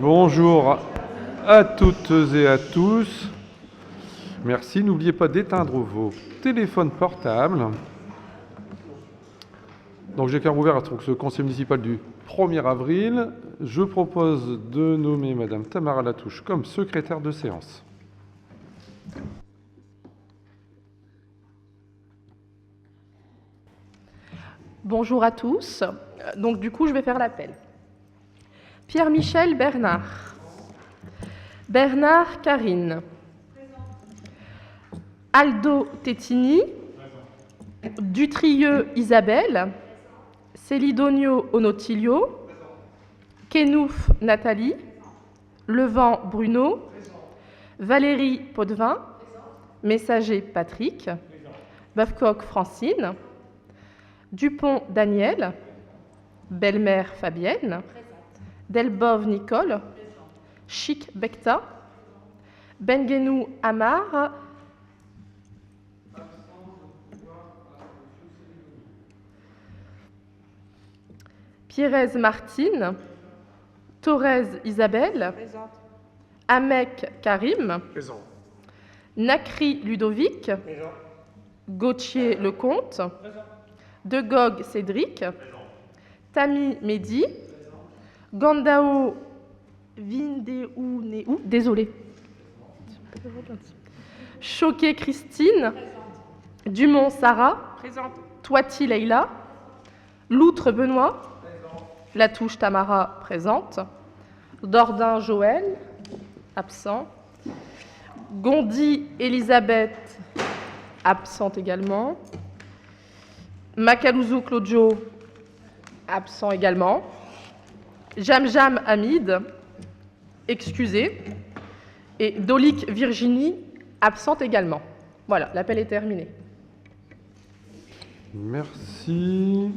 Bonjour à toutes et à tous. Merci. N'oubliez pas d'éteindre vos téléphones portables. Donc j'ai ouvert à ce conseil municipal du 1er avril. Je propose de nommer Madame Tamara Latouche comme secrétaire de séance. Bonjour à tous. Donc du coup, je vais faire l'appel. Pierre-Michel Bernard. Bernard Karine. Aldo Tettini. Dutrieux Isabelle. Célidonio Onotilio. Kenouf Nathalie. Levent Bruno. Valérie Potvin. Messager Patrick. Bafcoq Francine. Dupont Daniel. Belle-mère Fabienne. Delbove Nicole. Chic Bekta. Benguenou Amar. Pierrez Martine. Thorez Isabelle. Présente. Amek Karim. Présent. Nacri Ludovic. Présent. Gauthier Lecomte. De Gog Cédric. Tami Mehdi. Gandao Vindéounéou. Désolé. Choquet Christine. Dumont Sarah. Présente. Toiti Leïla. Loutre Benoît. Latouche Tamara, présente. Dordain Joël, absent. Gondi Elisabeth, absente également. Macalouzou Claudio, absent également. Jamjam Hamid, excusé. Et Dolik Virginie, absente également. Voilà, l'appel est terminé. Merci.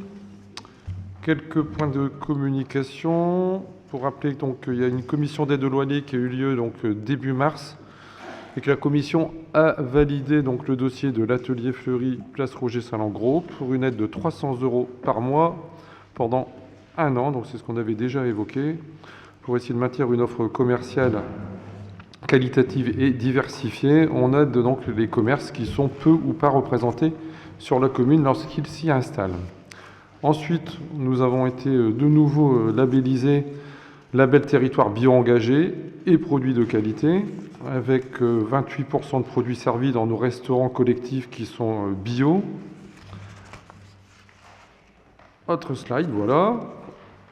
Quelques points de communication. Pour rappeler qu'il y a une commission d'aide au loyer qui a eu lieu début mars et que la commission a validé le dossier de l'atelier Fleury, place Roger Salengros, pour une aide de 300 € par mois pendant 1 an. Donc c'est ce qu'on avait déjà évoqué, pour essayer de maintenir une offre commerciale qualitative et diversifiée. On aide donc les commerces qui sont peu ou pas représentés sur la commune lorsqu'ils s'y installent. Ensuite, nous avons été de nouveau labellisés label territoire bio-engagé et produits de qualité, avec 28% de produits servis dans nos restaurants collectifs qui sont bio. Autre slide, voilà.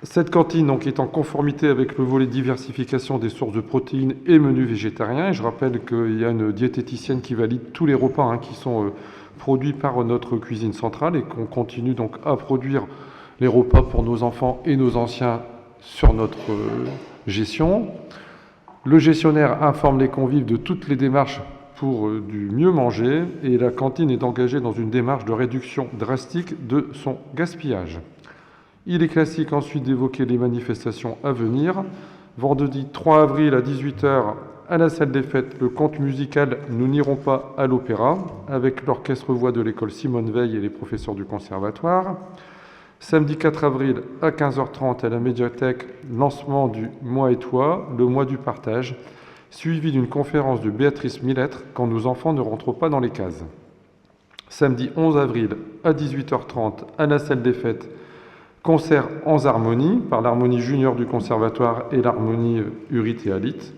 Cette cantine est en conformité avec le volet diversification des sources de protéines et menus végétariens. Et je rappelle qu'il y a une diététicienne qui valide tous les repas qui sont produits par notre cuisine centrale et qu'on continue donc à produire les repas pour nos enfants et nos anciens sur notre gestion. Le gestionnaire informe les convives de toutes les démarches pour du mieux manger et la cantine est engagée dans une démarche de réduction drastique de son gaspillage. Il est classique ensuite d'évoquer les manifestations à venir. Vendredi 3 avril à 18 h à la salle des fêtes, le conte musical « Nous n'irons pas à l'opéra » avec l'orchestre voix de l'école Simone Veil et les professeurs du conservatoire. Samedi 4 avril à 15h30 à la médiathèque, lancement du Moi et toi, le mois du partage, suivi d'une conférence de Béatrice Millettre « Quand nos enfants ne rentrent pas dans les cases ». Samedi 11 avril à 18h30 à la salle des fêtes, concert en harmonie par l'harmonie junior du conservatoire et l'harmonie Urit et Alit.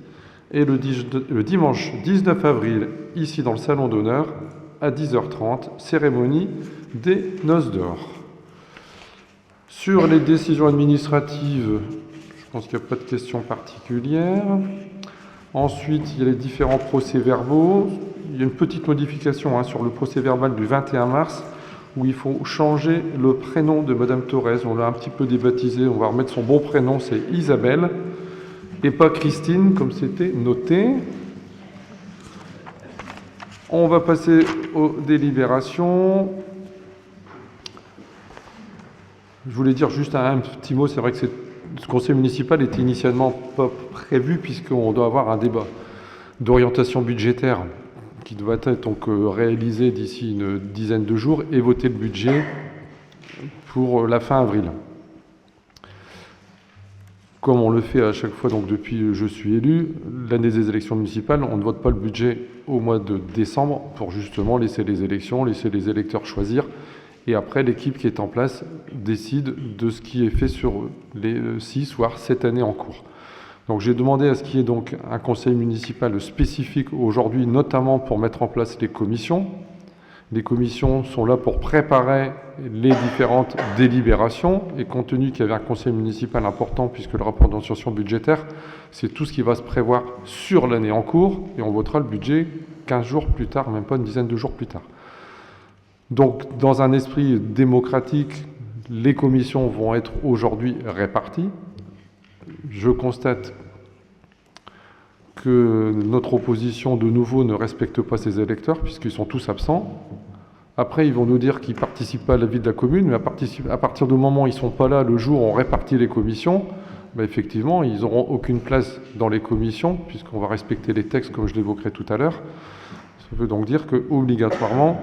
Et le dimanche 19 avril, ici dans le salon d'honneur, à 10h30, cérémonie des noces d'or. Sur les décisions administratives, je pense qu'il n'y a pas de questions particulières. Ensuite, il y a les différents procès-verbaux. Il y a une petite modification sur le procès-verbal du 21 mars, où il faut changer le prénom de Madame Thorez. On l'a un petit peu débaptisé, on va remettre son bon prénom, c'est Isabelle, et pas Christine, comme c'était noté. On va passer aux délibérations. Je voulais dire juste un petit mot, c'est vrai que ce conseil municipal était initialement pas prévu, puisqu'on doit avoir un débat d'orientation budgétaire qui doit être réalisé d'ici une dizaine de jours et voter le budget pour la fin avril. comme on le fait à chaque fois donc depuis que je suis élu, l'année des élections municipales, on ne vote pas le budget au mois de décembre pour justement laisser les élections, laisser les électeurs choisir. Et après, l'équipe qui est en place décide de ce qui est fait sur les 6 voire 7 années en cours. Donc j'ai demandé à ce qu'il y ait donc un conseil municipal spécifique aujourd'hui, notamment pour mettre en place les commissions. Les commissions sont là pour préparer les différentes délibérations. Et compte tenu qu'il y avait un conseil municipal important, puisque le rapport d'orientation budgétaire, c'est tout ce qui va se prévoir sur l'année en cours. Et on votera le budget 15 jours plus tard, même pas une dizaine de jours plus tard. Donc, dans un esprit démocratique, les commissions vont être aujourd'hui réparties. Je constate que notre opposition, de nouveau, ne respecte pas ses électeurs, puisqu'ils sont tous absents. Après, ils vont nous dire qu'ils ne participent pas à la vie de la commune, mais à partir du moment où ils ne sont pas là, le jour où on répartit les commissions, ben effectivement, ils n'auront aucune place dans les commissions, puisqu'on va respecter les textes, comme je l'évoquerai tout à l'heure. Ça veut donc dire qu'obligatoirement,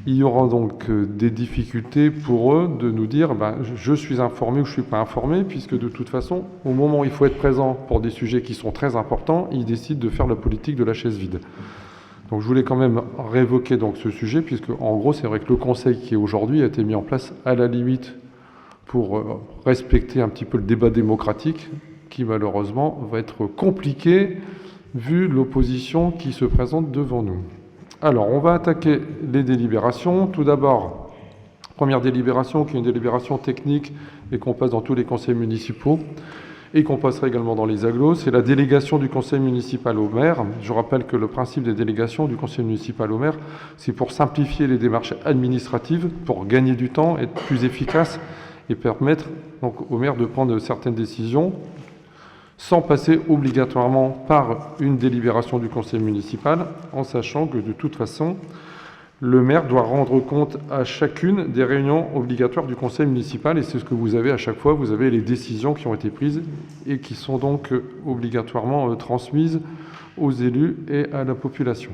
il y aura donc des difficultés pour eux de nous dire ben, je suis informé ou je ne suis pas informé, puisque de toute façon, au moment où il faut être présent pour des sujets qui sont très importants, ils décident de faire la politique de la chaise vide. Donc je voulais quand même révoquer donc ce sujet, puisque en gros, c'est vrai que le conseil qui est aujourd'hui a été mis en place à la limite pour respecter un petit peu le débat démocratique, qui malheureusement va être compliqué vu l'opposition qui se présente devant nous. Alors, on va attaquer les délibérations. Tout d'abord, première délibération, qui est une délibération technique et qu'on passe dans tous les conseils municipaux et qu'on passera également dans les agglos, c'est la délégation du conseil municipal au maire. Je rappelle que le principe des délégations du conseil municipal au maire, c'est pour simplifier les démarches administratives, pour gagner du temps, être plus efficace et permettre donc au maire de prendre certaines décisions sans passer obligatoirement par une délibération du conseil municipal, en sachant que de toute façon, le maire doit rendre compte à chacune des réunions obligatoires du conseil municipal, et c'est ce que vous avez à chaque fois, vous avez les décisions qui ont été prises et qui sont donc obligatoirement transmises aux élus et à la population.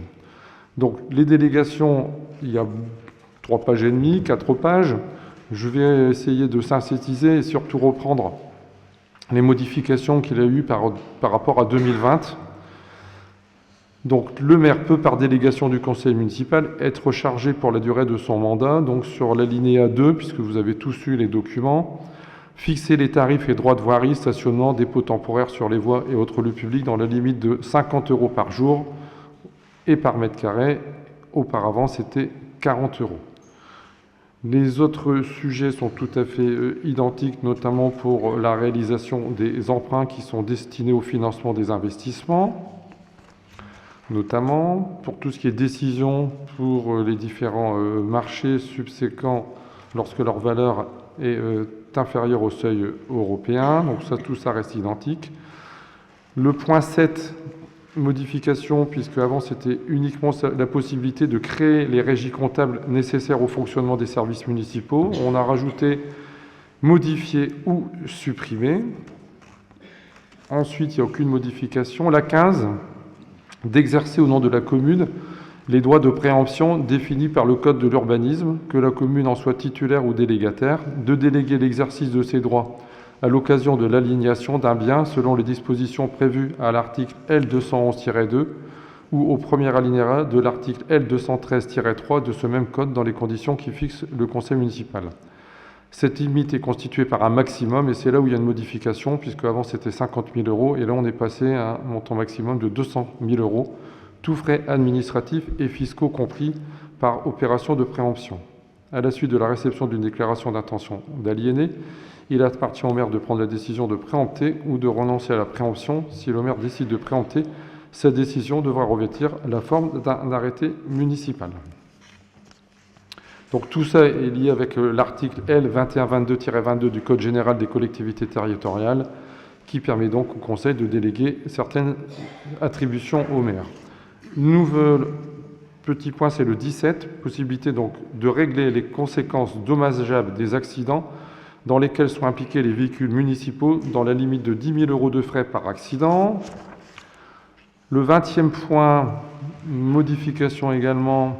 Donc les délégations, il y a 3 pages et demie, 4 pages. Je vais essayer de synthétiser et surtout reprendre les modifications qu'il a eues par rapport à 2020. Donc le maire peut, par délégation du conseil municipal, être chargé pour la durée de son mandat, donc sur l'alinéa 2, puisque vous avez tous eu les documents, fixer les tarifs et droits de voirie, stationnement, dépôt temporaire sur les voies et autres lieux publics dans la limite de 50 € par jour et par mètre carré. Auparavant, c'était 40 €. Les autres sujets sont tout à fait identiques, notamment pour la réalisation des emprunts qui sont destinés au financement des investissements, notamment pour tout ce qui est décision pour les différents marchés subséquents lorsque leur valeur est inférieure au seuil européen. Donc ça, tout ça reste identique. Le point 7, modification, puisque avant c'était uniquement la possibilité de créer les régies comptables nécessaires au fonctionnement des services municipaux. On a rajouté modifier ou supprimer. Ensuite, il n'y a aucune modification. La 15, d'exercer au nom de la commune les droits de préemption définis par le Code de l'urbanisme, que la commune en soit titulaire ou délégataire, de déléguer l'exercice de ces droits à l'occasion de l'alignation d'un bien selon les dispositions prévues à l'article L211-2 ou au premier alinéa de l'article L213-3 de ce même code dans les conditions qui fixent le conseil municipal. Cette limite est constituée par un maximum et c'est là où il y a une modification, puisque avant c'était 50 000 € et là on est passé à un montant maximum de 200 000 €, tous frais administratifs et fiscaux compris par opération de préemption. À la suite de la réception d'une déclaration d'intention d'aliéner, il appartient au maire de prendre la décision de préempter ou de renoncer à la préemption. Si le maire décide de préempter, cette décision devra revêtir la forme d'un arrêté municipal. Donc tout ça est lié avec l'article L2122-22 du Code général des collectivités territoriales qui permet donc au Conseil de déléguer certaines attributions au maire. Nouvel petit point, c'est le 17, possibilité donc de régler les conséquences dommageables des accidents dans lesquels sont impliqués les véhicules municipaux dans la limite de 10 000 € de frais par accident. Le 20e point, modification également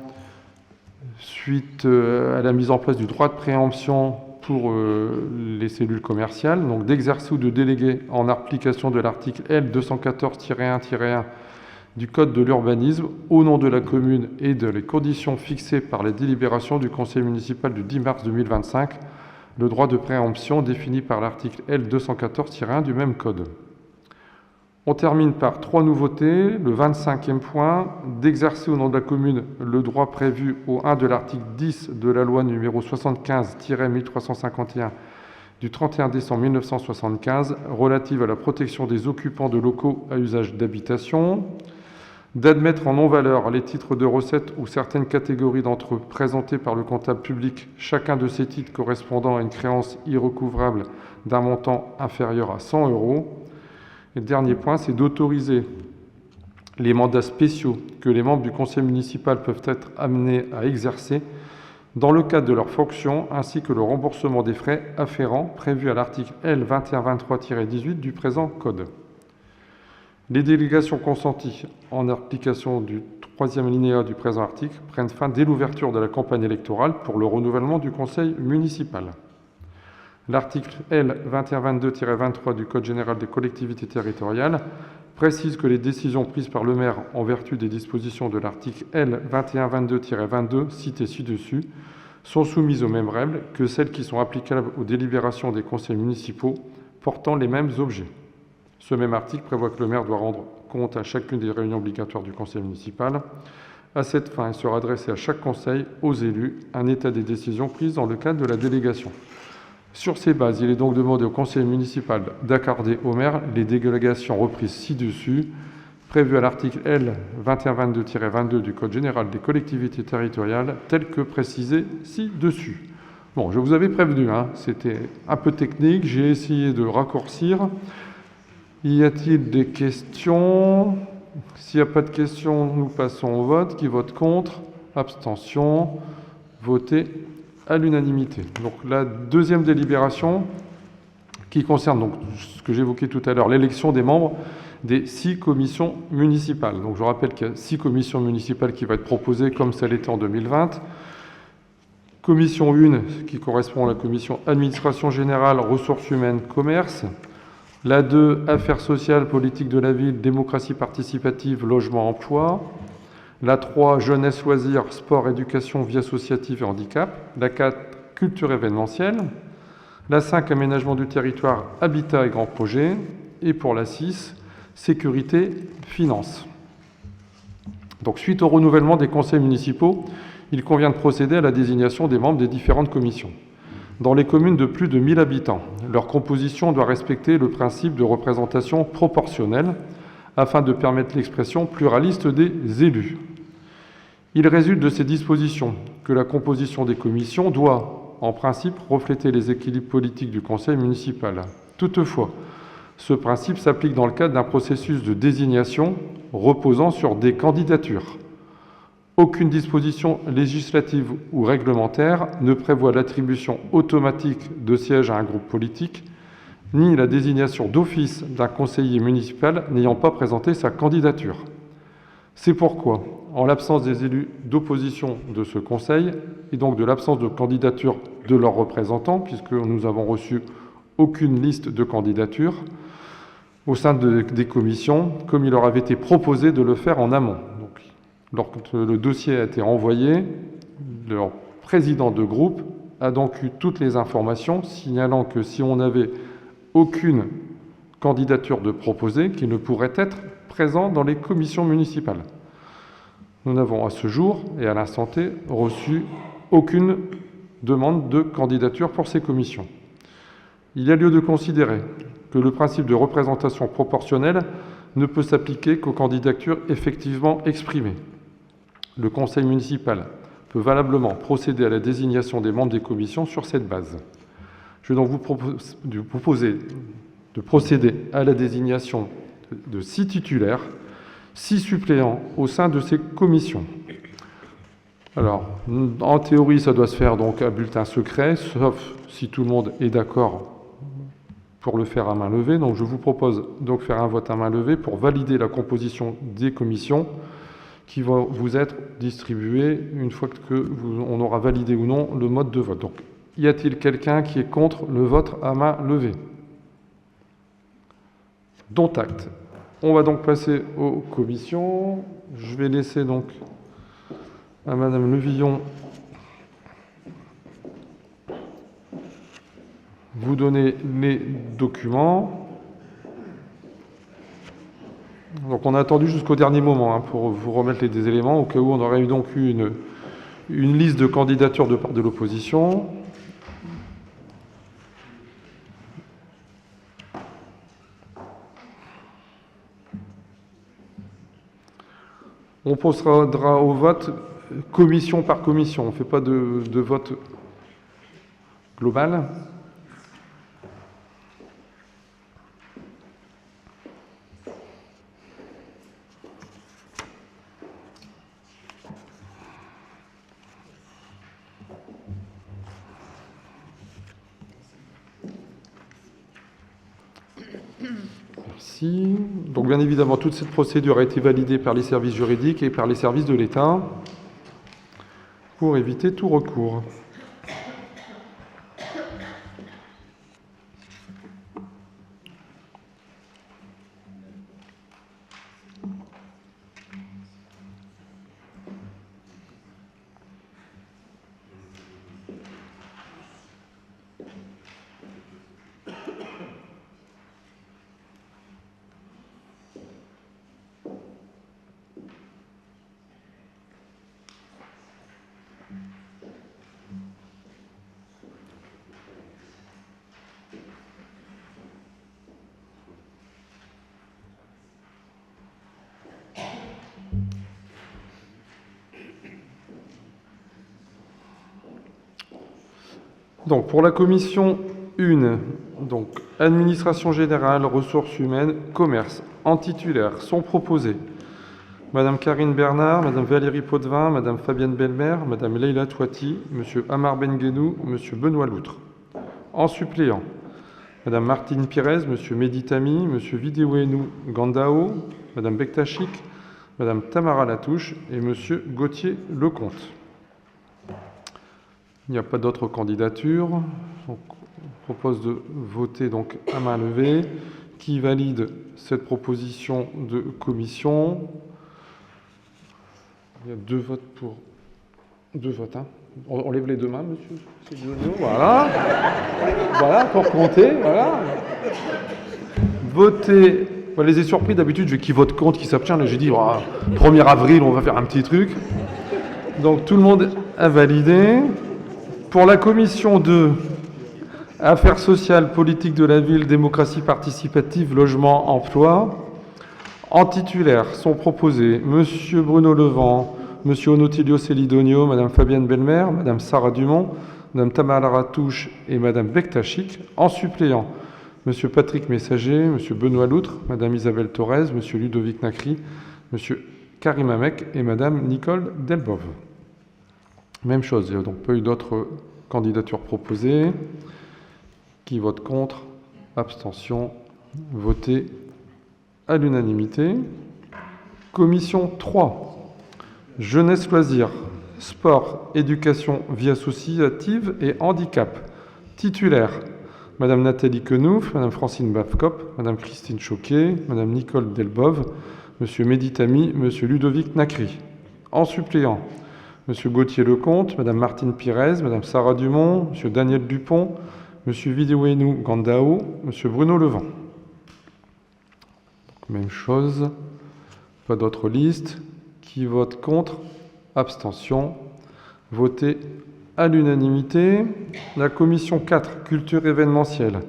suite à la mise en place du droit de préemption pour les cellules commerciales, donc d'exercer ou de déléguer en application de l'article L 214-1-1 du Code de l'urbanisme, au nom de la commune et de les conditions fixées par les délibérations du Conseil municipal du 10 mars 2025, le droit de préemption défini par l'article L 214-1 du même Code. On termine par 3 nouveautés. Le 25e point, d'exercer au nom de la commune le droit prévu au 1 de l'article 10 de la loi numéro 75-1351 du 31 décembre 1975 relative à la protection des occupants de locaux à usage d'habitation, d'admettre en non-valeur les titres de recettes ou certaines catégories d'entre eux présentés par le comptable public, chacun de ces titres correspondant à une créance irrecouvrable d'un montant inférieur à 100 €. Et le dernier point, c'est d'autoriser les mandats spéciaux que les membres du conseil municipal peuvent être amenés à exercer dans le cadre de leurs fonctions, ainsi que le remboursement des frais afférents prévus à l'article L 2123-18 du présent Code. Les délégations consenties en application du 3e alinéa du présent article prennent fin dès l'ouverture de la campagne électorale pour le renouvellement du conseil municipal. L'article L 2122-23 du Code général des collectivités territoriales précise que les décisions prises par le maire en vertu des dispositions de l'article L 2122-22 cité ci-dessus sont soumises aux mêmes règles que celles qui sont applicables aux délibérations des conseils municipaux portant les mêmes objets. Ce même article prévoit que le maire doit rendre compte à chacune des réunions obligatoires du conseil municipal. À cette fin, il sera adressé à chaque conseil, aux élus, un état des décisions prises dans le cadre de la délégation. Sur ces bases, il est donc demandé au conseil municipal d'accorder au maire les délégations reprises ci-dessus, prévues à l'article L 2122-22 du Code général des collectivités territoriales, telles que précisées ci-dessus. Bon, je vous avais prévenu, hein, c'était un peu technique, j'ai essayé de raccourcir. Y a-t-il des questions? S'il n'y a pas de questions, nous passons au vote. Qui vote contre? Abstention? Voté à l'unanimité. Donc la deuxième délibération qui concerne donc ce que j'évoquais tout à l'heure, l'élection des membres des 6 commissions municipales. Donc je rappelle qu'il y a 6 commissions municipales qui vont être proposées comme ça l'était en 2020. Commission 1 qui correspond à la commission administration générale, ressources humaines, commerce. La 2, affaires sociales, politique de la ville, démocratie participative, logement, emploi. La 3, jeunesse, loisirs, sport, éducation, vie associative et handicap. La 4, culture événementielle. La 5, aménagement du territoire, habitat et grands projets. Et pour la 6, sécurité, finances. Donc, suite au renouvellement des conseils municipaux, il convient de procéder à la désignation des membres des différentes commissions. Dans les communes de plus de 1000 habitants, leur composition doit respecter le principe de représentation proportionnelle afin de permettre l'expression pluraliste des élus. Il résulte de ces dispositions que la composition des commissions doit, en principe, refléter les équilibres politiques du conseil municipal. Toutefois, ce principe s'applique dans le cadre d'un processus de désignation reposant sur des candidatures. Aucune disposition législative ou réglementaire ne prévoit l'attribution automatique de sièges à un groupe politique, ni la désignation d'office d'un conseiller municipal n'ayant pas présenté sa candidature. C'est pourquoi, en l'absence des élus d'opposition de ce conseil, et donc de l'absence de candidature de leurs représentants, puisque nous avons reçu aucune liste de candidatures, au sein des commissions, comme il leur avait été proposé de le faire en amont. Donc, lorsque le dossier a été envoyé, leur président de groupe a donc eu toutes les informations, signalant que si on n'avait aucune candidature de proposé, qu'il ne pourrait être présent dans les commissions municipales. Nous n'avons à ce jour et à l'instant T reçu aucune demande de candidature pour ces commissions. Il y a lieu de considérer que le principe de représentation proportionnelle ne peut s'appliquer qu'aux candidatures effectivement exprimées. Le conseil municipal peut valablement procéder à la désignation des membres des commissions sur cette base. Je vais donc vous proposer de procéder à la désignation de 6 titulaires, 6 suppléants au sein de ces commissions. Alors, en théorie, ça doit se faire donc à bulletin secret, sauf si tout le monde est d'accord pour le faire à main levée. Donc, je vous propose donc faire un vote à main levée pour valider la composition des commissions qui vont vous être distribuées une fois que on aura validé ou non le mode de vote. Donc, Y a-t-il quelqu'un qui est contre le vote à main levée? Dont acte. On va donc passer aux commissions. Je vais laisser donc à Madame Levillon vous donner les documents. Donc on a attendu jusqu'au dernier moment pour vous remettre les éléments, au cas où on aurait donc eu une liste de candidatures de part de l'opposition. On procédera au vote commission par commission. On ne fait pas de vote global. Merci. Donc bien évidemment, toute cette procédure a été validée par les services juridiques et par les services de l'État pour éviter tout recours. Donc, pour la commission 1, donc, administration générale, ressources humaines, commerce, en titulaire, sont proposés Madame Karine Bernard, Madame Valérie Potvin, Madame Fabienne Belmer, Madame Leila Touati, Monsieur Amar Benguenou, Monsieur Benoît Loutre. En suppléant, Madame Martine Pires, Monsieur Mehdi Tami, Monsieur Vidéouénou Gandao, Madame Bektachik, Madame Tamara Latouche et Monsieur Gauthier Lecomte. Il n'y a pas d'autres candidatures. Donc, on propose de voter donc à main levée. Qui valide cette proposition de commission? Il y a deux votes pour... Deux votes, hein. On lève les deux mains, monsieur. Voilà. Voilà, pour compter. Voilà. Votez. On les ai surpris d'habitude, je vais qui vote contre, qui s'abstient. Là, j'ai dit, 1er avril, on va faire un petit truc. Donc, tout le monde a validé. Pour la commission 2, Affaires sociales, politique de la ville, démocratie participative, logement, emploi, en titulaire sont proposés Monsieur Bruno Levent, Monsieur Onotilio Celidonio, Madame Fabienne Belmer, Madame Sarah Dumont, Madame Tamara Latouche et Madame Bektachik. En suppléant, Monsieur Patrick Messager, Monsieur Benoît Loutre, Madame Isabelle Thorez, Monsieur Ludovic Nacry, Monsieur Karim Amek et Madame Nicole Delbov. Même chose, il n'y a donc pas eu d'autres candidatures proposées. Qui vote contre? Abstention. Voté à l'unanimité. Commission 3. Jeunesse, loisirs, sport, éducation, vie associative et handicap. Titulaire, Madame Nathalie Quenouf, Madame Francine Bafkop, Madame Christine Choquet, Madame Nicole Delbov, Monsieur Mehdi Tami, Monsieur Ludovic Nacry. En suppléant, Monsieur Gauthier Lecomte, Madame Martine Pires, Madame Sarah Dumont, Monsieur Daniel Dupont, Monsieur Vidéouénou Gandao, Monsieur Bruno Levent. Même chose, pas d'autres listes. Qui vote contre? Abstention. Voté à l'unanimité. La commission 4, culture événementielle.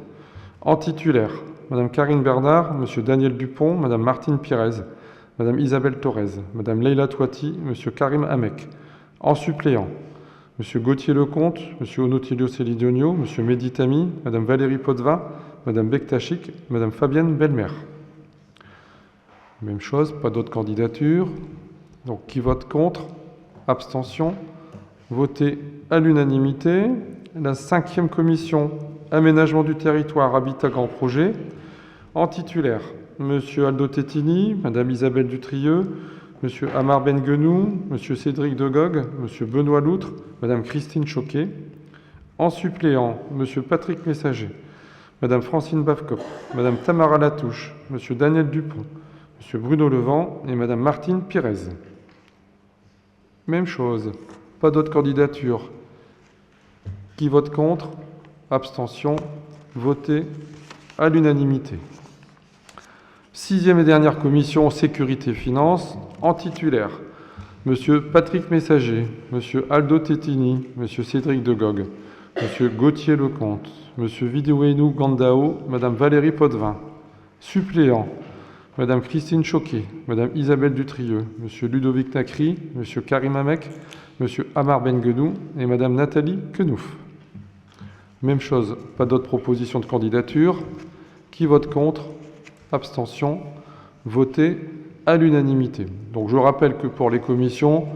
En titulaire, Madame Karine Bernard, Monsieur Daniel Dupont, Madame Martine Pires, Madame Isabelle Thorez, Madame Leila Touati, Monsieur Karim Amek. En suppléant, Monsieur Gauthier Lecomte, Monsieur Onotilio Celidonio, Monsieur Mehdi Tami, Madame Valérie Potvin, Madame Bektachik, Madame Fabienne Belmer. Même chose, pas d'autres candidatures. Donc, qui vote contre? Abstention. Voté à l'unanimité. La 5e commission, aménagement du territoire, habitat grand projet. En titulaire, Monsieur Aldo Tettini, Madame Isabelle Dutrieux, Monsieur Amar Benguenou, Monsieur Cédric Degog, Monsieur Benoît Loutre, Madame Christine Choquet. En suppléant, M. Patrick Messager, Mme Francine Bavkop, Mme Tamara Latouche, M. Daniel Dupont, M. Bruno Levent et Mme Martine Pires. Même chose, pas d'autres candidatures. Qui vote contre? Abstention. Voté à l'unanimité. Sixième et dernière commission, Sécurité et Finances, en titulaire, M. Patrick Messager, M. Aldo Tettini, M. Cédric Degog, M. Gauthier Lecomte, M. Vidouénou Gandao, Mme Valérie Potvin. Suppléant, Mme Christine Choquet, Mme Isabelle Dutrieux, M. Ludovic Nacry, M. Karim Amek, M. Amar Benguedou et Mme Nathalie Quenouf. Même chose, pas d'autres propositions de candidature. Qui vote contre? Abstention. Voté à l'unanimité. Donc je rappelle que pour les commissions,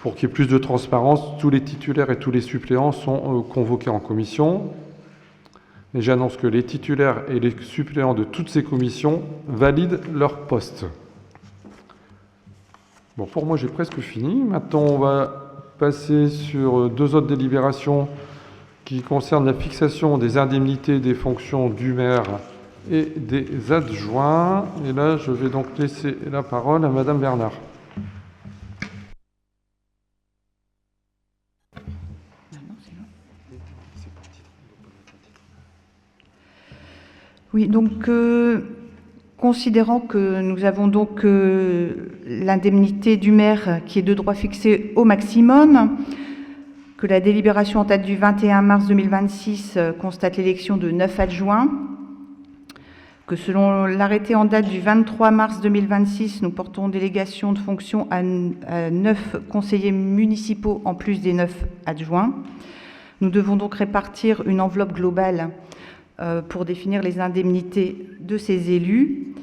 pour qu'il y ait plus de transparence, tous les titulaires et tous les suppléants sont convoqués en commission. Et j'annonce que les titulaires et les suppléants de toutes ces commissions valident leur poste. Bon, pour moi, j'ai presque fini. Maintenant, on va passer sur deux autres délibérations qui concernent la fixation des indemnités des fonctions du maire et des adjoints. Et là, je vais donc laisser la parole à Madame Bernard. Oui, donc considérant que nous avons donc l'indemnité du maire qui est de droit fixé au maximum, que la délibération en date du 21 mars 2026 constate l'élection de 9 adjoints, que selon l'arrêté en date du 23 mars 2026, nous portons délégation de fonction à 9 conseillers municipaux en plus des 9 adjoints. Nous devons donc répartir une enveloppe globale pour définir les indemnités de ces élus.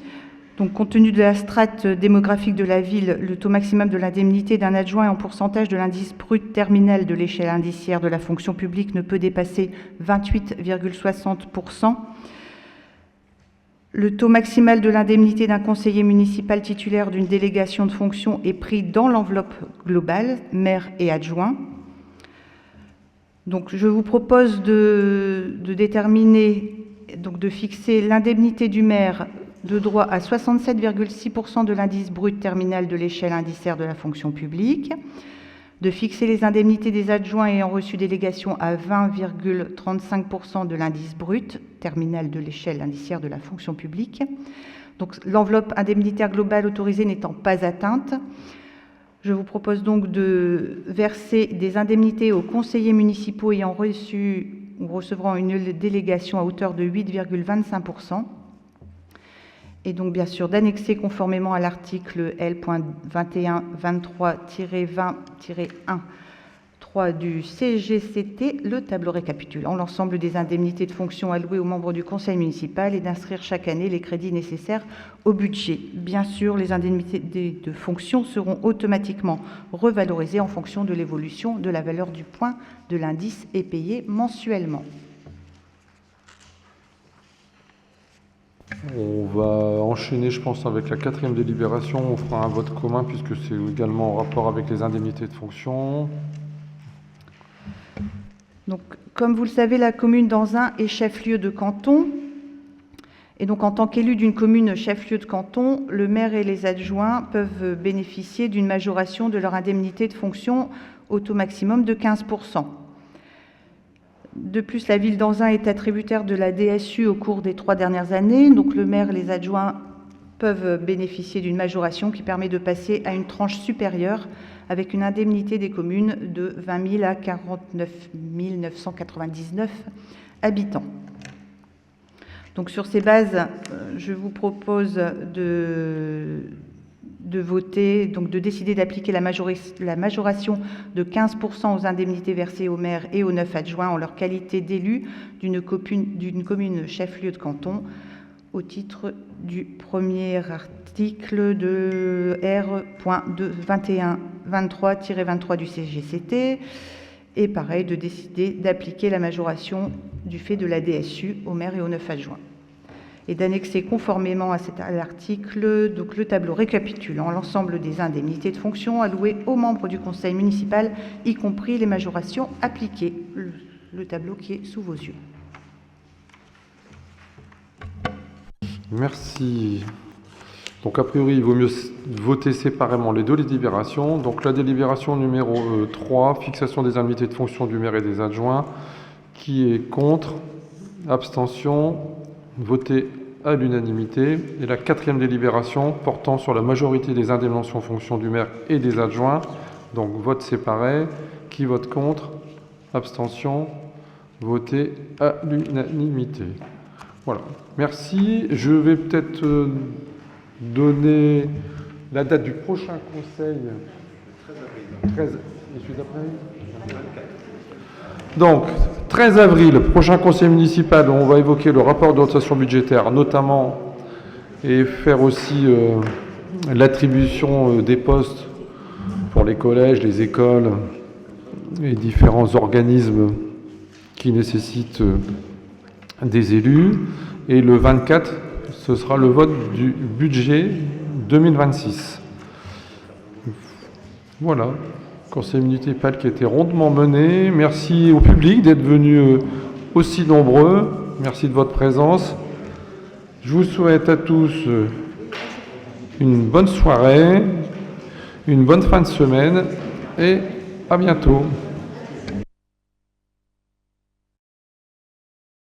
Donc, compte tenu de la strate démographique de la ville, le taux maximum de l'indemnité d'un adjoint en pourcentage de l'indice brut terminal de l'échelle indiciaire de la fonction publique ne peut dépasser 28,60%. Le taux maximal de l'indemnité d'un conseiller municipal titulaire d'une délégation de fonction est pris dans l'enveloppe globale, maire et adjoint. Donc, je vous propose de déterminer, donc de fixer l'indemnité du maire de droit à 67,6% de l'indice brut terminal de l'échelle indiciaire de la fonction publique, de fixer les indemnités des adjoints ayant reçu délégation à 20,35% de l'indice brut terminal de l'échelle indiciaire de la fonction publique. Donc, l'enveloppe indemnitaire globale autorisée n'étant pas atteinte, je vous propose donc de verser des indemnités aux conseillers municipaux ayant reçu ou recevront une délégation à hauteur de 8,25%. Et donc, bien sûr, d'annexer conformément à l'article L.21-23-20-1 du CGCT le tableau récapitulant l'ensemble des indemnités de fonction allouées aux membres du conseil municipal et d'inscrire chaque année les crédits nécessaires au budget. Bien sûr, les indemnités de fonction seront automatiquement revalorisées en fonction de l'évolution de la valeur du point de l'indice et payées mensuellement. On va enchaîner, je pense, avec la quatrième délibération. On fera un vote commun puisque c'est également en rapport avec les indemnités de fonction. Donc, comme vous le savez, la commune d'Anzin est chef-lieu de canton. Et donc, en tant qu'élu d'une commune chef-lieu de canton, le maire et les adjoints peuvent bénéficier d'une majoration de leur indemnité de fonction au taux maximum de 15%. De plus, la ville d'Anzin est attributaire de la DSU au cours des 3 dernières années. Donc, le maire et les adjoints peuvent bénéficier d'une majoration qui permet de passer à une tranche supérieure avec une indemnité des communes de 20 000 à 49 999 habitants. Donc, sur ces bases, je vous propose de voter, donc de décider d'appliquer la majoration de 15% aux indemnités versées aux maires et aux 9 adjoints en leur qualité d'élus d'une commune chef-lieu de canton au titre du premier article de R.21-23-23 du CGCT et pareil de décider d'appliquer la majoration du fait de la DSU aux maires et aux 9 adjoints et d'annexer conformément à l'article donc le tableau récapitulant l'ensemble des indemnités de fonction allouées aux membres du conseil municipal, y compris les majorations appliquées. le tableau qui est sous vos yeux. Merci. Donc, a priori, il vaut mieux voter séparément les deux délibérations. Donc, la délibération numéro 3, fixation des indemnités de fonction du maire et des adjoints. Qui est contre? Abstention? Voté à l'unanimité. Et la 4e délibération portant sur la majorité des indemnisations en fonction du maire et des adjoints. Donc, vote séparé. Qui vote contre? Abstention? Voté à l'unanimité. Voilà. Merci. Je vais peut-être donner la date du prochain conseil. 13 avril. Donc, 13 avril, prochain conseil municipal, on va évoquer le rapport de dotation budgétaire, notamment, et faire aussi l'attribution des postes pour les collèges, les écoles et différents organismes qui nécessitent des élus. Et le 24, ce sera le vote du budget 2026. Voilà, conseil municipal qui a été rondement mené. Merci au public d'être venu aussi nombreux. Merci de votre présence. Je vous souhaite à tous une bonne soirée, une bonne fin de semaine et à bientôt.